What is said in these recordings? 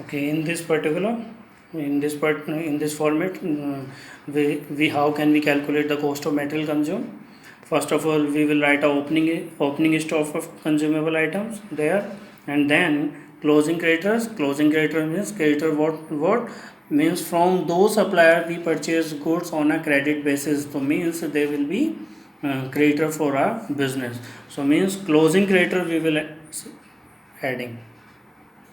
Okay, in this format, we how can we calculate the cost of material consumed? First of all, we will write a opening stock of consumable items there, and then closing creditors. Closing creditor means creditor what means from those suppliers we purchase goods on a credit basis. So means they will be creditor for our business. So means closing creditor we will adding,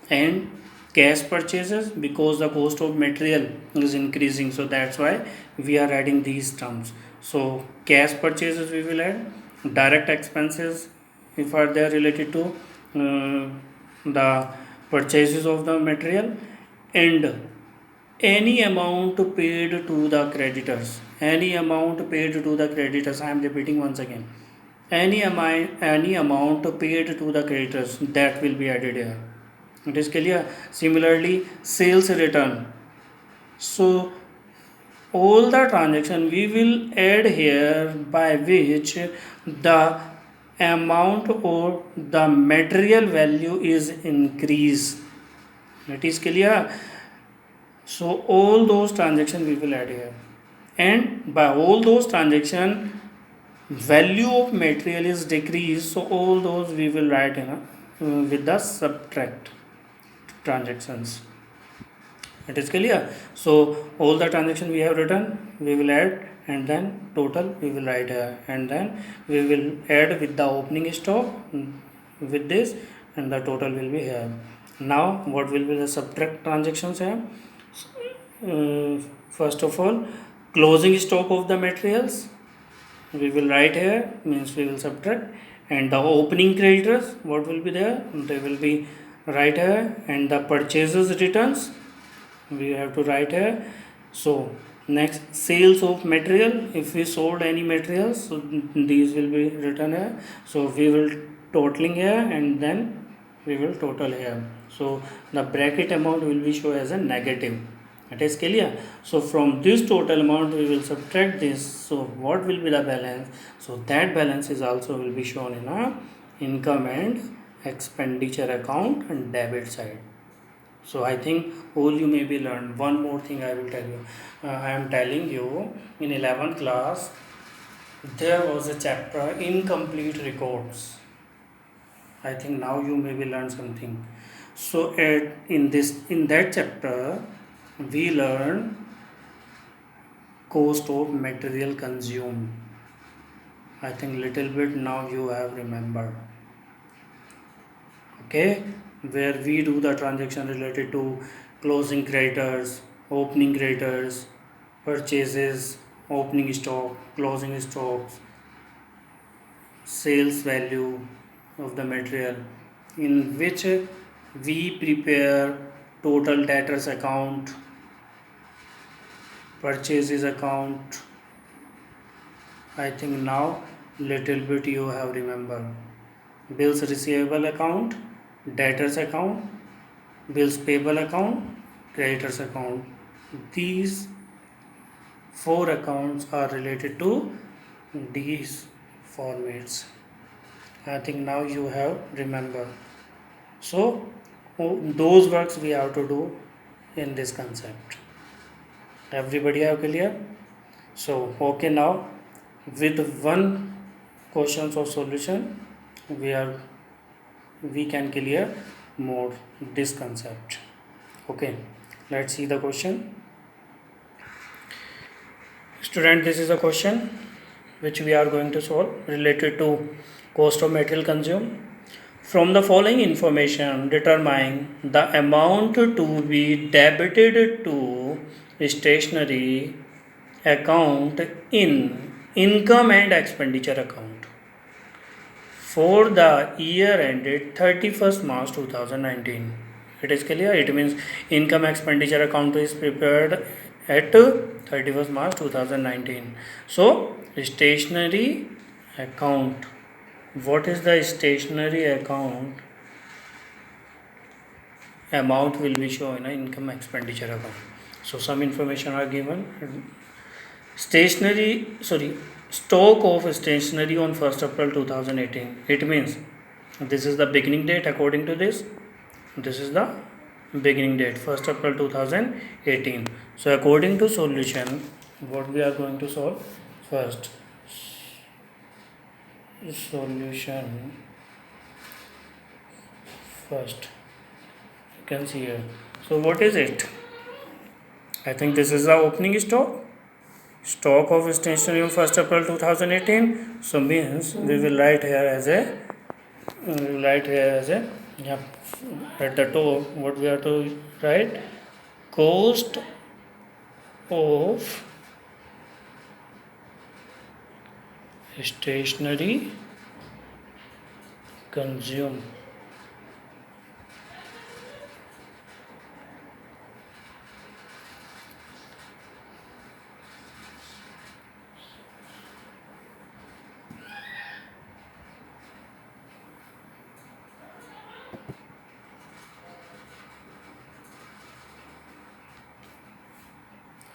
and cash purchases because the cost of material is increasing, so that's why we are adding these terms. So cash purchases we will add, direct expenses if are they related to the purchases of the material, and any amount paid to the creditors. Any amount paid to the creditors, I am repeating once again, any amount paid to the creditors, that will be added here. It is clear. Similarly, sales return. So all the transaction we will add here by which the amount or the material value is increased. It is clear. So all those transactions we will add here, and by all those transaction value of material is decreased, so all those we will write in with the subtract transactions. It is clear. So all the transaction we have written we will add, and then total we will write here, and then we will add with the opening stock with this, and the total will be here. Now what will be the subtract transactions here? First of all, closing stock of the materials we will write here, means we will subtract, and the opening creditors what will be there, they will be right here, and the purchases returns we have to write here. So next, sales of material, if we sold any materials, so these will be written here. So we will totaling here, and then we will total here. So the bracket amount will be shown as a negative. It is clear. So from this total amount we will subtract this. So what will be the balance? So that balance is also will be shown in a income and expenditure account and debit side. So I think all you may be learned. One more thing I will tell you. I am telling you, in 11th class there was a chapter incomplete records. I think now you maybe learn something. So in that chapter we learn cost of material consumed. I think little bit now you have remembered. Okay, where we do the transaction related to closing creditors, opening creditors, purchases, opening stock, closing stocks, sales value of the material, in which we prepare total debtors account, purchases account. I think now little bit you have remember. Bills receivable account, debtors account, bills payable account, creditors account. These four accounts are related to these formats. I think now you have remember. So those works we have to do in this concept. Everybody have clear? So okay, now with one questions or solution we can clear more this concept. Okay, let's see the question. Student, this is a question which we are going to solve related to cost of material consumed. From the following information, determine the amount to be debited to stationery account in income and expenditure account for the year ended 31st March 2019. It is clear. It means income expenditure account is prepared at 31st March 2019. So stationery account. What is the stationery account? Amount will be shown in an income expenditure account. So some information are given. Stock of stationery on 1st April 2018. It means this is the beginning date according to this. This is the beginning date 1st April 2018. So according to solution, what we are going to solve first, solution first, you can see here. So what is it? I think this is the opening stock of stationery on 1st April 2018. So means we will write here as a yeah, at the top what we have to write, cost of stationery consumed.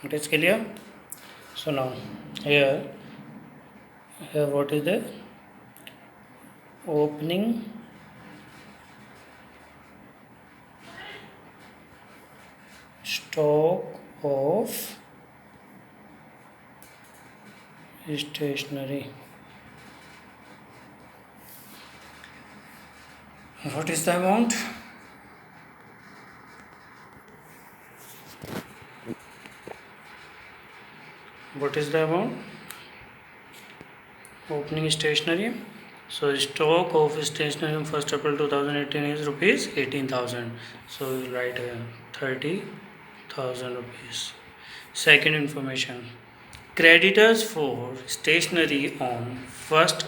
It is clear. So now here what is the opening stock of stationery. What is the amount? What is the amount? Opening stationery. So stock of stationery on 1st April 2018 is rupees 18,000. So we will write here 30,000 rupees. Second information. Creditors for stationery on 1st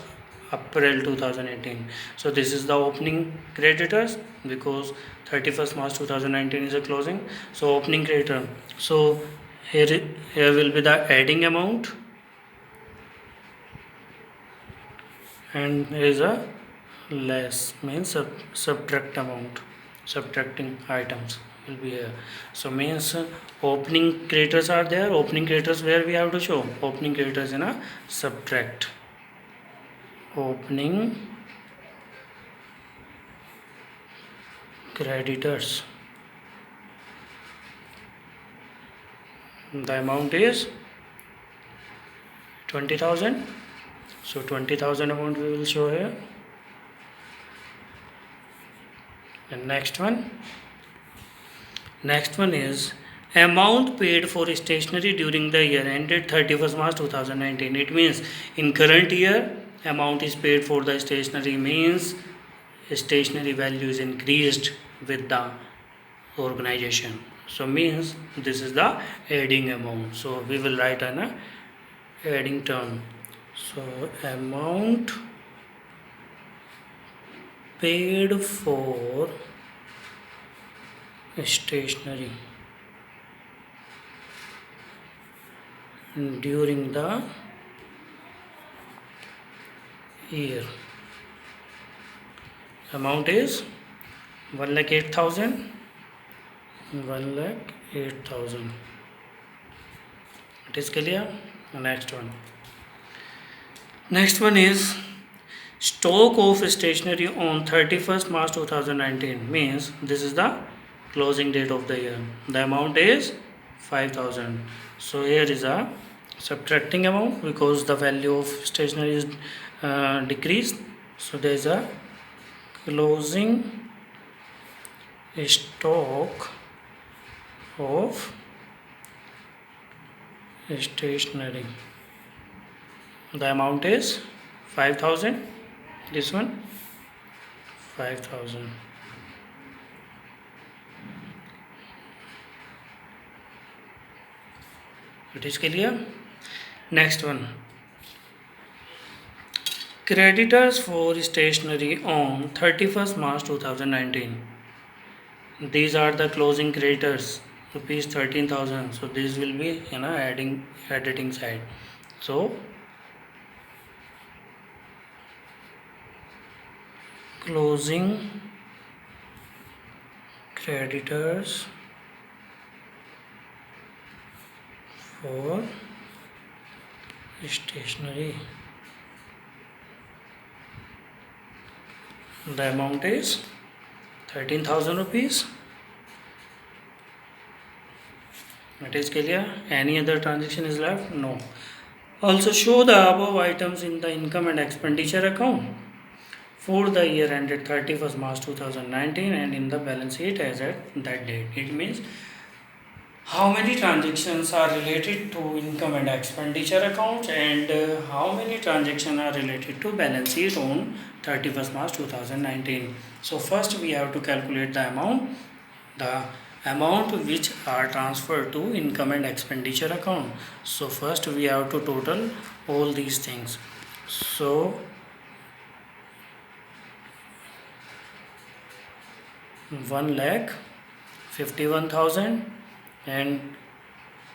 April 2018. So this is the opening creditors because 31st March 2019 is a closing. So opening creditor. So here will be the adding amount, and here is a less means subtract amount, subtracting items will be here. So means opening creditors are there. Opening creditors where we have to show opening creditors in a subtract opening creditors. The amount is 20,000. So 20,000 amount we will show here. And next one is amount paid for stationery during the year ended 31st March 2019. It means in current year amount is paid for the stationery, means stationery value is increased with the organization. So means this is the adding amount. So we will write on a adding term. So amount paid for stationery during the year. Amount is 1,08,000. 1,08,000. It is clear. Next one is stock of stationery on 31st March 2019, means this is the closing date of the year. The amount is 5,000. So here is a subtracting amount because the value of stationery is decreased. So there is a closing stock of stationery. The amount is 5,000. This one 5,000. It is clear. Next one, creditors for stationery on 31st March 2019. These are the closing creditors, rupees 13,000. So this will be editing side. So closing creditors for stationery. The amount is 13,000 rupees. It is clear. Any other transaction is left? No. Also show the above items in the income and expenditure account for the year ended 31st March 2019 and in the balance sheet as at that date. It means how many transactions are related to income and expenditure accounts and how many transactions are related to balance sheet on 31st March 2019. So first we have to calculate the amount which are transferred to income and expenditure account. So first we have to total all these things. So 1,51,000 and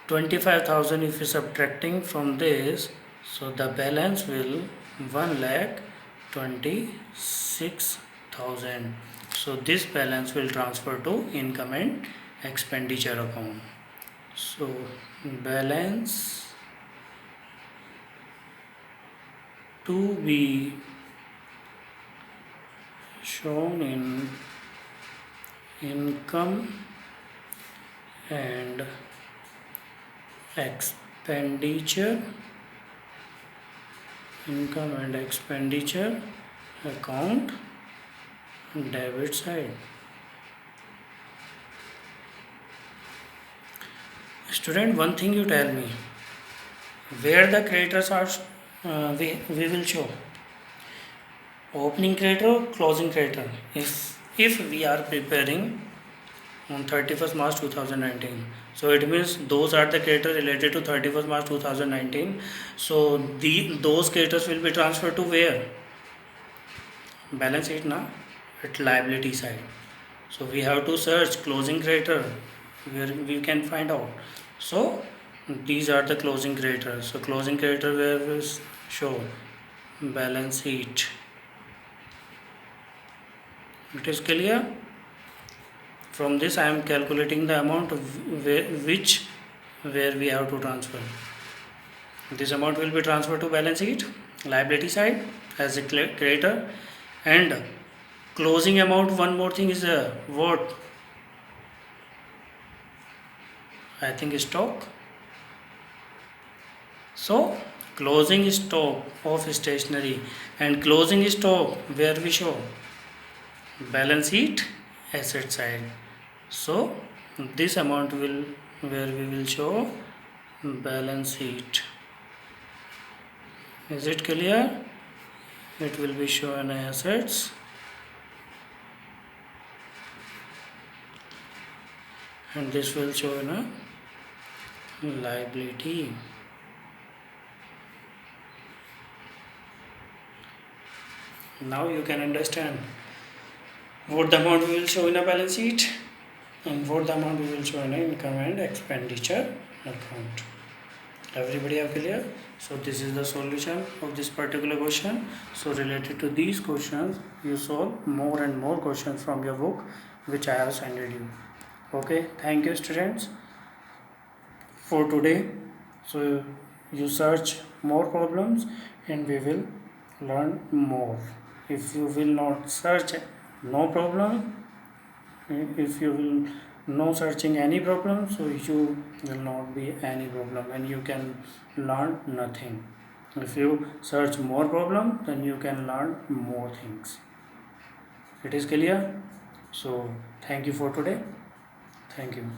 25,000 if you subtracting from this, so the balance will 1,26,000. So this balance will transfer to income and expenditure account. So balance to be shown in income and expenditure account debit side. Student, one thing you tell me, where the creditors are we will show opening creditor or closing creditor. If we are preparing on 31st March 2019, so it means those are the creditors related to 31st March 2019. So those creditors will be transferred to where? Balance sheet na, at liability side. So we have to search closing creditor where we can find out. So these are the closing creditors. So closing creditor where we show balance sheet. It is clear. From this I am calculating the amount where we have to transfer. This amount will be transferred to balance sheet, liability side as a creditor, and closing amount. One more thing is what? I think stock. So closing stock of stationery and closing stock where we show balance sheet asset side. So this amount will where we will show balance sheet. Is it clear? It will be shown assets and this will show in a liability. Now you can understand what the amount we will show in a balance sheet and what the amount we will show in an income and expenditure account. Everybody have clear? So this is the solution of this particular question. So related to these questions, you solve more and more questions from your book which I have sent you. Okay, thank you students for today. So you search more problems and we will learn more. If you will not search, no problem. If you will no searching any problem, so you will not be any problem and you can learn nothing. If you search more problem, then you can learn more things. It is clear? So thank you for today. Thank you.